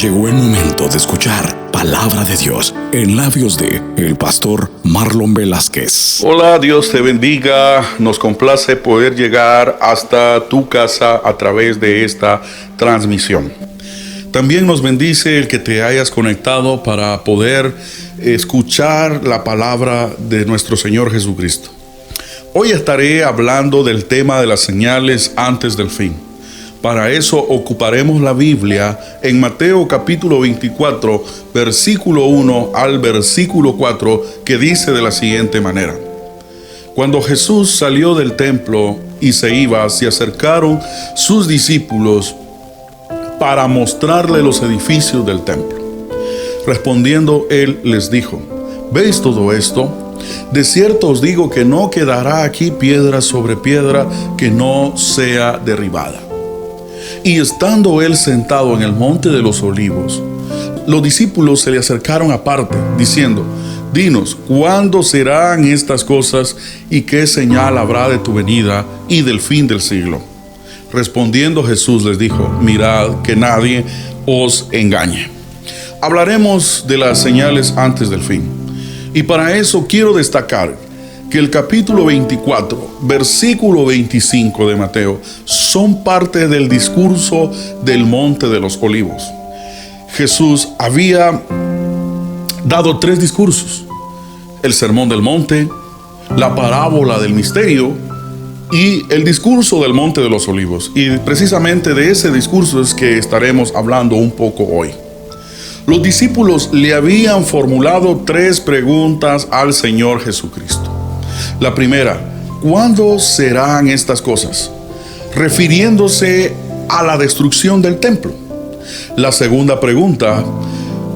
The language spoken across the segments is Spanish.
Llegó el momento de escuchar Palabra de Dios en labios de el pastor Marlon Velázquez. Hola, Dios te bendiga. Nos complace poder llegar hasta tu casa a través de esta transmisión. También nos bendice el que te hayas conectado para poder escuchar la palabra de nuestro Señor Jesucristo. Hoy estaré hablando del tema de las señales antes del fin. Para eso ocuparemos la Biblia en Mateo capítulo 24, versículo 1 al versículo 4, que dice de la siguiente manera: Cuando Jesús salió del templo y se iba, se acercaron sus discípulos para mostrarle los edificios del templo. Respondiendo él les dijo: ¿Veis todo esto? De cierto os digo que no quedará aquí piedra sobre piedra que no sea derribada. Y estando él sentado en el monte de los olivos, los discípulos se le acercaron aparte, diciendo: Dinos, ¿cuándo serán estas cosas y qué señal habrá de tu venida y del fin del siglo? Respondiendo Jesús les dijo: Mirad que nadie os engañe. Hablaremos de las señales antes del fin. Y para eso quiero destacar que el capítulo 24, versículo 25 de Mateo son parte del discurso del Monte de los Olivos. Jesús había dado 3 discursos: el Sermón del Monte, la parábola del misterio y el discurso del Monte de los Olivos. Y precisamente de ese discurso es que estaremos hablando un poco hoy. Los discípulos le habían formulado 3 preguntas al Señor Jesucristo. La primera: ¿cuándo serán estas cosas? Refiriéndose a la destrucción del templo. La segunda pregunta: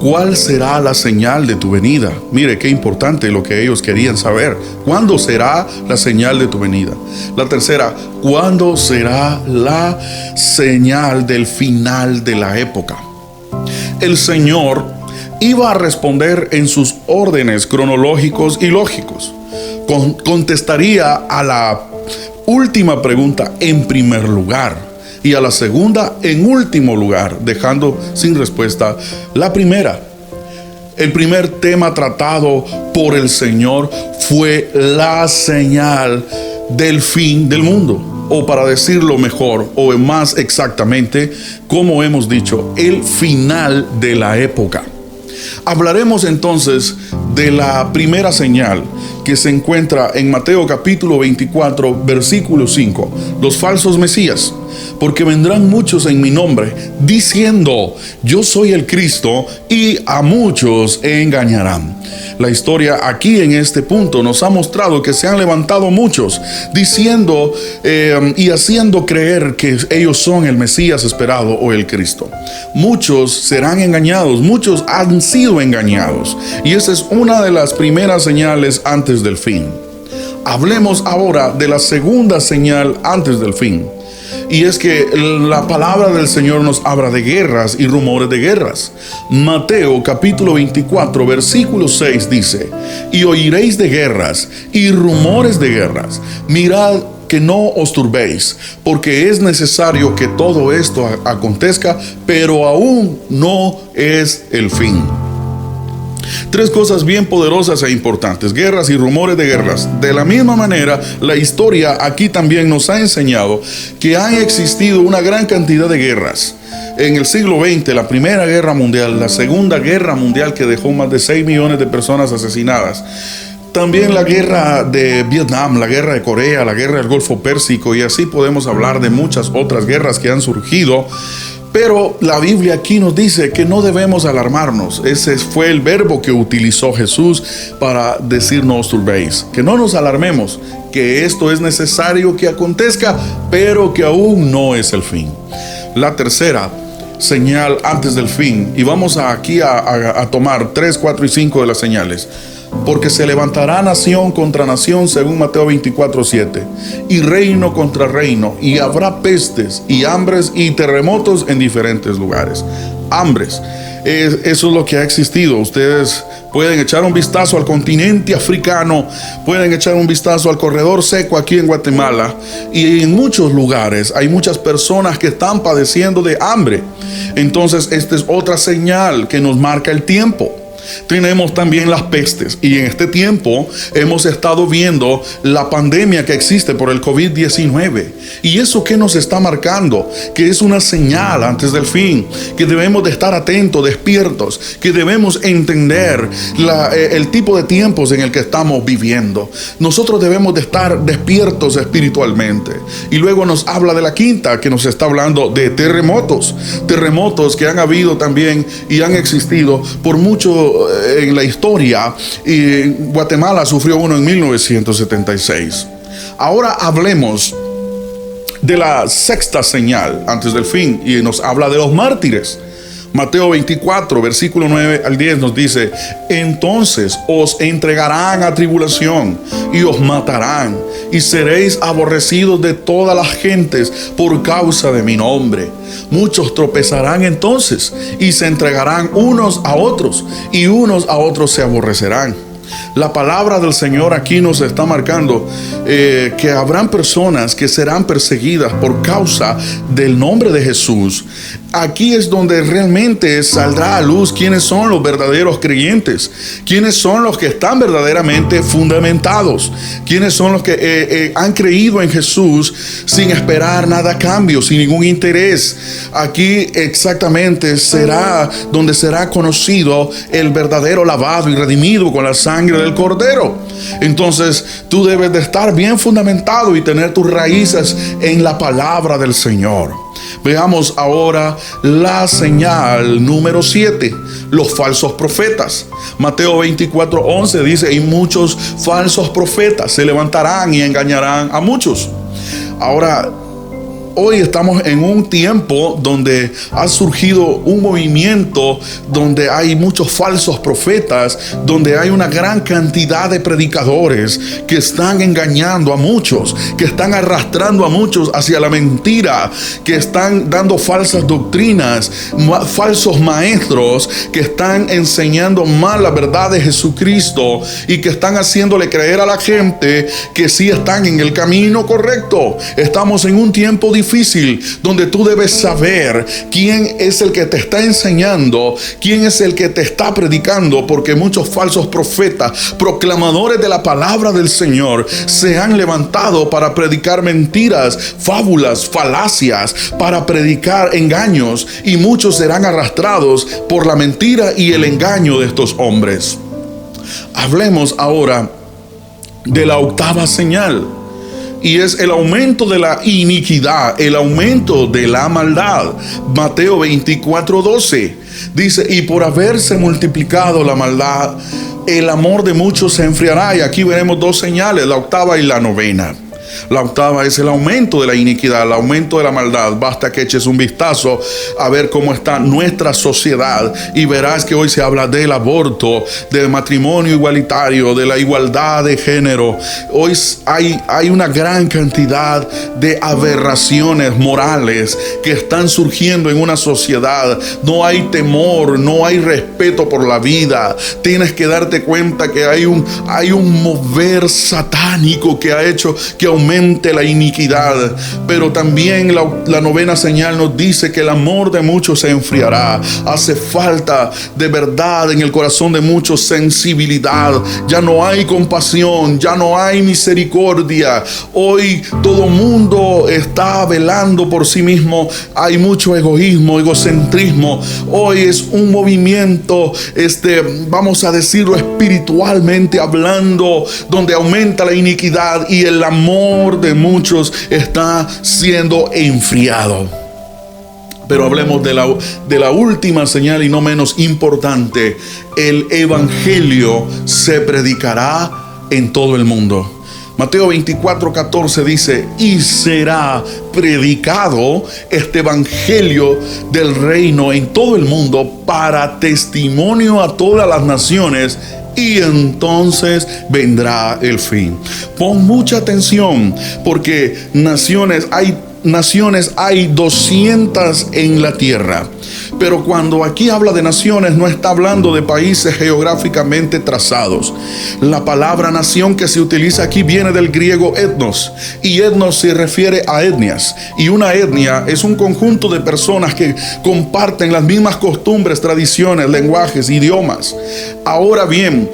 ¿cuál será la señal de tu venida? Mire qué importante lo que ellos querían saber. ¿Cuándo será la señal de tu venida? La tercera: ¿cuándo será la señal del final de la época? El Señor iba a responder en sus órdenes cronológicos y lógicos. Contestaría a la última pregunta en primer lugar y a la segunda en último lugar, dejando sin respuesta la primera. El primer tema tratado por el Señor fue la señal del fin del mundo, o para decirlo mejor o más exactamente, como hemos dicho, el final de la época. Hablaremos entonces de la primera señal que se encuentra en Mateo capítulo 24, versículo 5. Los falsos mesías. Porque vendrán muchos en mi nombre, diciendo: yo soy el Cristo, y a muchos engañarán. La historia aquí en este punto nos ha mostrado que se han levantado muchos, diciendo y haciendo creer que ellos son el Mesías esperado o el Cristo. Muchos serán engañados, muchos han sido engañados. Y esa es una de las primeras señales antes del fin. Hablemos ahora de la segunda señal antes del fin. Y es que la palabra del Señor nos habla de guerras y rumores de guerras. Mateo capítulo 24 versículo 6 dice: y oiréis de guerras y rumores de guerras. Mirad que no os turbéis, porque es necesario que todo esto acontezca, pero aún no es el fin. 3 cosas bien poderosas e importantes: guerras y rumores de guerras. De la misma manera, la historia aquí también nos ha enseñado que han existido una gran cantidad de guerras. En el siglo XX, la Primera Guerra Mundial, la Segunda Guerra Mundial, que dejó más de 6 millones de personas asesinadas. También la guerra de Vietnam, la guerra de Corea, la guerra del Golfo Pérsico, y así podemos hablar de muchas otras guerras que han surgido. Pero la Biblia aquí nos dice que no debemos alarmarnos. Ese fue el verbo que utilizó Jesús para decir: no os turbéis, que no nos alarmemos, que esto es necesario que acontezca, pero que aún no es el fin. La tercera señal antes del fin, y vamos aquí a tomar 3, 4 y 5 de las señales. Porque se levantará nación contra nación, según Mateo 24, 7, y reino contra reino, y habrá pestes y hambres y terremotos en diferentes lugares. Hambres. Eso es lo que ha existido. Ustedes pueden echar un vistazo al continente africano, pueden echar un vistazo al corredor seco aquí en Guatemala, y en muchos lugares hay muchas personas que están padeciendo de hambre. Entonces, esta es otra señal que nos marca el tiempo. Tenemos también las pestes, y en este tiempo hemos estado viendo la pandemia que existe por el COVID-19. ¿Y eso qué nos está marcando? Que es una señal antes del fin, que debemos de estar atentos, despiertos, que debemos entender el tipo de tiempos en el que estamos viviendo. Nosotros debemos de estar despiertos espiritualmente. Y luego nos habla de la quinta, que nos está hablando de terremotos que han habido también y han existido por mucho en la historia, y Guatemala sufrió uno en 1976. Ahora hablemos de la sexta señal antes del fin, y nos habla de los mártires. Mateo 24, versículo 9 al 10 nos dice: entonces os entregarán a tribulación y os matarán, y seréis aborrecidos de todas las gentes por causa de mi nombre. Muchos tropezarán entonces y se entregarán unos a otros, y unos a otros se aborrecerán. La palabra del Señor aquí nos está marcando que habrán personas que serán perseguidas por causa del nombre de Jesús. Aquí es donde realmente saldrá a luz quiénes son los verdaderos creyentes, quiénes son los que están verdaderamente fundamentados, quiénes son los que han creído en Jesús sin esperar nada a cambio, sin ningún interés. Aquí exactamente será donde será conocido el verdadero lavado y redimido con la sangre del Cordero. Entonces tú debes de estar bien fundamentado y tener tus raíces en la palabra del Señor. Veamos ahora la señal número 7, los falsos profetas. Mateo 24:11 dice: y muchos falsos profetas se levantarán y engañarán a muchos. Ahora, hoy estamos en un tiempo donde ha surgido un movimiento donde hay muchos falsos profetas, donde hay una gran cantidad de predicadores que están engañando a muchos, que están arrastrando a muchos hacia la mentira, que están dando falsas doctrinas, falsos maestros que están enseñando mal la verdad de Jesucristo y que están haciéndole creer a la gente que sí están en el camino correcto. Estamos en un tiempo difícil donde tú debes saber quién es el que te está enseñando, quién es el que te está predicando, porque muchos falsos profetas, proclamadores de la palabra del Señor, se han levantado para predicar mentiras, fábulas, falacias, para predicar engaños, y muchos serán arrastrados por la mentira y el engaño de estos hombres. Hablemos ahora de la octava señal, y es el aumento de la iniquidad, el aumento de la maldad. Mateo 24:12 dice: y por haberse multiplicado la maldad, el amor de muchos se enfriará. Y aquí veremos dos señales, la octava y la novena. La octava es el aumento de la iniquidad, el aumento de la maldad. Basta que eches un vistazo a ver cómo está nuestra sociedad y verás que hoy se habla del aborto, del matrimonio igualitario, de la igualdad de género. Hoy hay una gran cantidad de aberraciones morales que están surgiendo en una sociedad. No hay temor, no hay respeto por la vida. Tienes que darte cuenta que hay un mover satánico que ha hecho que aumente la iniquidad. Pero también la novena señal nos dice que el amor de muchos se enfriará. Hace falta de verdad en el corazón de muchos sensibilidad. Ya no hay compasión, ya no hay misericordia. Hoy todo mundo está velando por sí mismo. Hay mucho egoísmo, egocentrismo. Hoy es un movimiento, vamos a decirlo espiritualmente hablando, donde aumenta la iniquidad y el amor de muchos está siendo enfriado. Pero hablemos de la última señal y no menos importante: el evangelio se predicará en todo el mundo. Mateo 24:14 dice: y será predicado este evangelio del reino en todo el mundo para testimonio a todas las naciones, y entonces vendrá el fin. Pon mucha atención, porque naciones, hay naciones hay 200 en la tierra. Pero cuando aquí habla de naciones, no está hablando de países geográficamente trazados. La palabra nación que se utiliza aquí viene del griego etnos, y etnos se refiere a etnias, y una etnia es un conjunto de personas que comparten las mismas costumbres, tradiciones, lenguajes, idiomas. Ahora bien,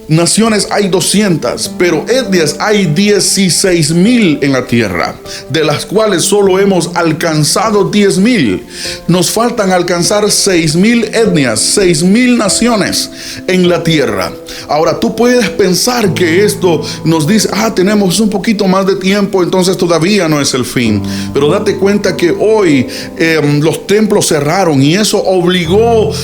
naciones hay 200, pero etnias hay 16,000 en la tierra, de las cuales solo hemos alcanzado 10,000. Nos faltan alcanzar 6,000 etnias, 6,000 naciones en la tierra. Ahora tú puedes pensar que esto nos dice, tenemos un poquito más de tiempo, entonces todavía no es el fin. Pero date cuenta que hoy los templos cerraron, y eso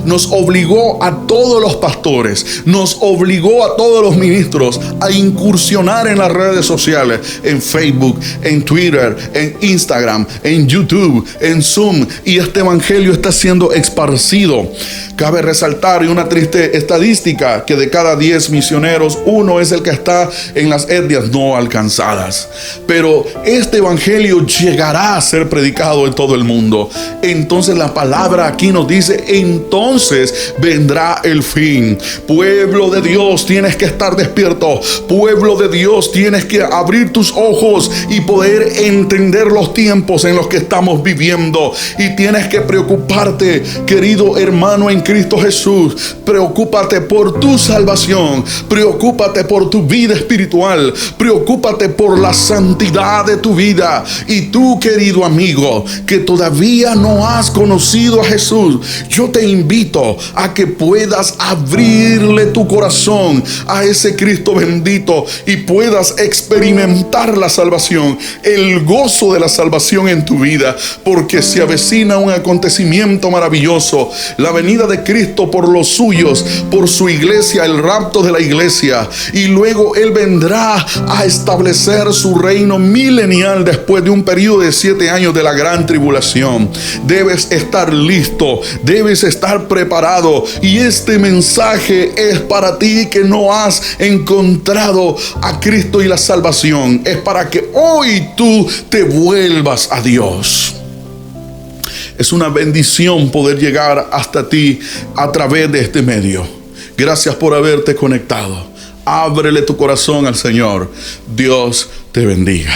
nos obligó a todos los pastores, nos obligó a todos los ministros a incursionar en las redes sociales, en Facebook, en Twitter, en Instagram, en YouTube, en Zoom, y este evangelio está siendo esparcido. Cabe resaltar, y una triste estadística, que de cada 10 misioneros, uno es el que está en las etnias no alcanzadas. Pero este evangelio llegará a ser predicado en todo el mundo. Entonces la palabra aquí nos dice, entonces vendrá el fin. Pueblo de Dios, tienes que estar despierto. Pueblo de Dios, tienes que abrir tus ojos y poder entender los tiempos en los que estamos viviendo. Y tienes que preocuparte, querido hermano en Cristo Jesús. Preocúpate por tu salvación. Preocúpate por tu vida espiritual. Preocúpate por la santidad de tu vida. Y tú, querido amigo, que todavía no has conocido a Jesús, yo te invito a que puedas abrirle tu corazón a ese Cristo bendito y puedas experimentar la salvación, el gozo de la salvación en tu vida, porque se avecina un acontecimiento maravilloso, la venida de Cristo por los suyos, por su iglesia, el rapto de la iglesia, y luego Él vendrá a establecer su reino milenial después de un periodo de 7 años de la gran tribulación. Debes estar listo, debes estar preparado, y este mensaje es para ti que no has encontrado a Cristo y la salvación. Es para que hoy tú te vuelvas a Dios. Es una bendición poder llegar hasta ti a través de este medio. Gracias por haberte conectado. Ábrele tu corazón al Señor. Dios te bendiga.